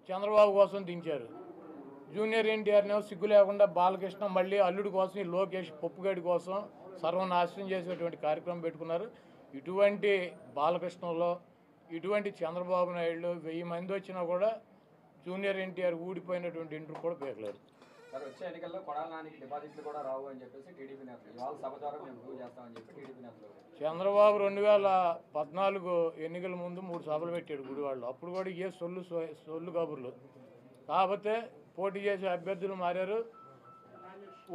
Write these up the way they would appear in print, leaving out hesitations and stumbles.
చంద్రబాబు కోసం దించారు. జూనియర్ ఎన్టీఆర్నేమో సిగ్గు లేకుండా బాలకృష్ణ మళ్ళీ అల్లుడి కోసం ఈ లోకేష్ పప్పుగడి కోసం సర్వనాశనం చేసేటువంటి కార్యక్రమం పెట్టుకున్నారు. ఇటువంటి బాలకృష్ణలో ఇటువంటి చంద్రబాబు నాయుడు 1000 మంది వచ్చినా కూడా జూనియర్ ఎన్టీఆర్ ఊడిపోయినటువంటి ఇంటర్ కూడా పేర్లేరు. సార్ వచ్చే ఎన్నికల్లో కొడాల నానికి డిపాజిట్లు కూడా రావు అని చెప్పేసి టీడీపీ నేతలు ఇవాళ సభ ద్వారా మేము ప్రూవ్ చేస్తామని చెప్పి టీడీపీ నేతలు. చంద్రబాబు 2014 ఎన్నికల ముందు 3 సభలు పెట్టాడు గుడివాడలో. అప్పుడు కూడా ఏ సొల్లు కబుర్లు. కాకపోతే పోటీ చేసే అభ్యర్థులు మారారు,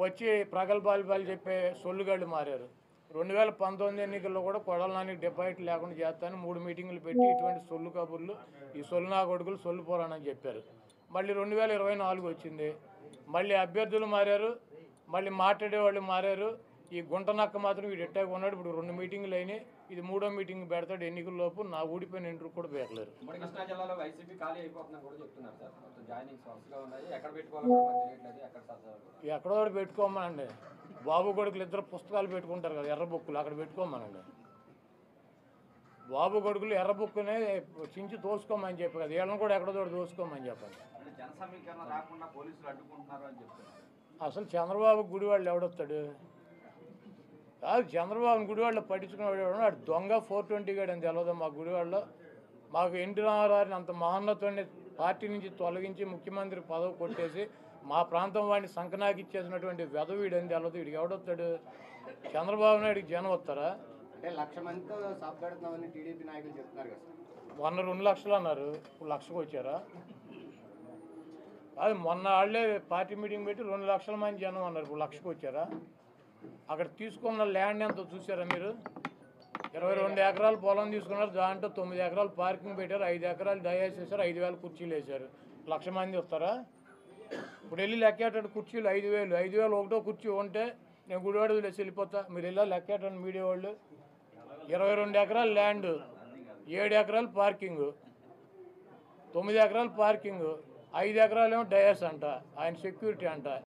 వచ్చి ప్రగల్భాలు చెప్పే సొల్లుగాళ్ళు మారారు. 2019 ఎన్నికల్లో కూడా కొడాల నానికి డిపాజిట్ లేకుండా చేస్తానని 3 మీటింగులు పెట్టి ఇటువంటి సొల్లు కబుర్లు ఈ సొల్లు నా కొడుకులు సొల్లు పోరానని చెప్పారు. మళ్ళీ 2024 వచ్చింది, మళ్ళీ అభ్యర్థులు మారారు, మళ్ళీ మాట్లాడేవాళ్ళు మారారు. ఈ గుంటనక్క మాత్రం వీడు ఎట్టాగా ఉన్నాడు. ఇప్పుడు 2 మీటింగులు అయినాయి, ఇది 3వ మీటింగ్ పెడతాడు. ఎన్నికల్లోపు నా ఊడిపోయిన ఇంటర్ కూడా పేర్లేరు. కృష్ణా జిల్లాలో వైసీపీ ఖాళీ అయిపోతుందని కూడా చెప్తున్నారు సార్. మొత్తం జాయినింగ్స్ వరుసగా ఉన్నాయి, ఎక్కడ పెట్టుకోవాలి ఎక్కడో ఒకటి పెట్టుకోమనండి. బాబు కొడుకులు ఇద్దరు పుస్తకాలు పెట్టుకుంటారు కదా, ఎర్ర బుక్కులు, అక్కడ పెట్టుకోమనండి. బాబు కొడుకులు ఎర్ర బుక్కునే చించి తోసుకోమని చెప్పి కదా, వీళ్ళని కూడా ఎక్కడో దోసుకోమని చెప్పండి. జన సమీకరణ రాకుండా పోలీసులు అడ్డుకుంటున్నారు అని చెప్తున్నారు. అసలు చంద్రబాబు గుడివాళ్ళు ఎవడొస్తాడు? కాదు, చంద్రబాబు గుడివాళ్ళు పట్టించుకునేవాడు వాడు దొంగ 420 గాడు అని తెలియదు. మా గుడివాళ్ళలో మాకు ఎన్టీ రామారావుని అంత మహోన్నతుడిని పార్టీ నుంచి తొలగించి ముఖ్యమంత్రి పదవి కొట్టేసి మా ప్రాంతం వాడిని సంకనాకి ఇచ్చేసినటువంటి వెధవీడు అని తెలియదు. వీడికి ఎవడొస్తాడు? చంద్రబాబు నాయుడికి జనం వస్తారా? అంటే 1,00,000 మందితో సభ పెడుతున్నామని టీడీపీ నాయకులు చెప్తున్నారు కదా సార్. మొన్న 2 లక్షలు అన్నారు, ఇప్పుడు 1,00,000కి వచ్చారా? అది మొన్న వాళ్ళే పార్టీ మీటింగ్ పెట్టి 2 లక్షల మంది జనం అన్నారు, ఇప్పుడు 1,00,000కి వచ్చారా? అక్కడ తీసుకున్న ల్యాండ్ ఎంతో చూసారా మీరు? 22 ఎకరాల పొలం తీసుకున్నారు, దాంట్లో 9 ఎకరాలు పార్కింగ్ పెట్టారు, 5 ఎకరాలు డయాస్ వేశారు, 5,000 కుర్చీలు వేశారు. 1,00,000 మంది వస్తారా? ఇప్పుడు వెళ్ళి లెక్కేటాడు కుర్చీలు 5,000. 5,000 ఒకటో కుర్చీ ఉంటే నేను గుడివాడ వదిలేసి వెళ్ళిపోతా. మీరు వెళ్ళా లెక్కేటాడు మీడియా వాళ్ళు. 22 ఎకరాల ల్యాండ్, 7 ఎకరాలు పార్కింగ్, 9 ఎకరాలు పార్కింగ్, 5 ఎకరాలు ఏమో డయాస్ అంట, ఆయన సెక్యూరిటీ అంట.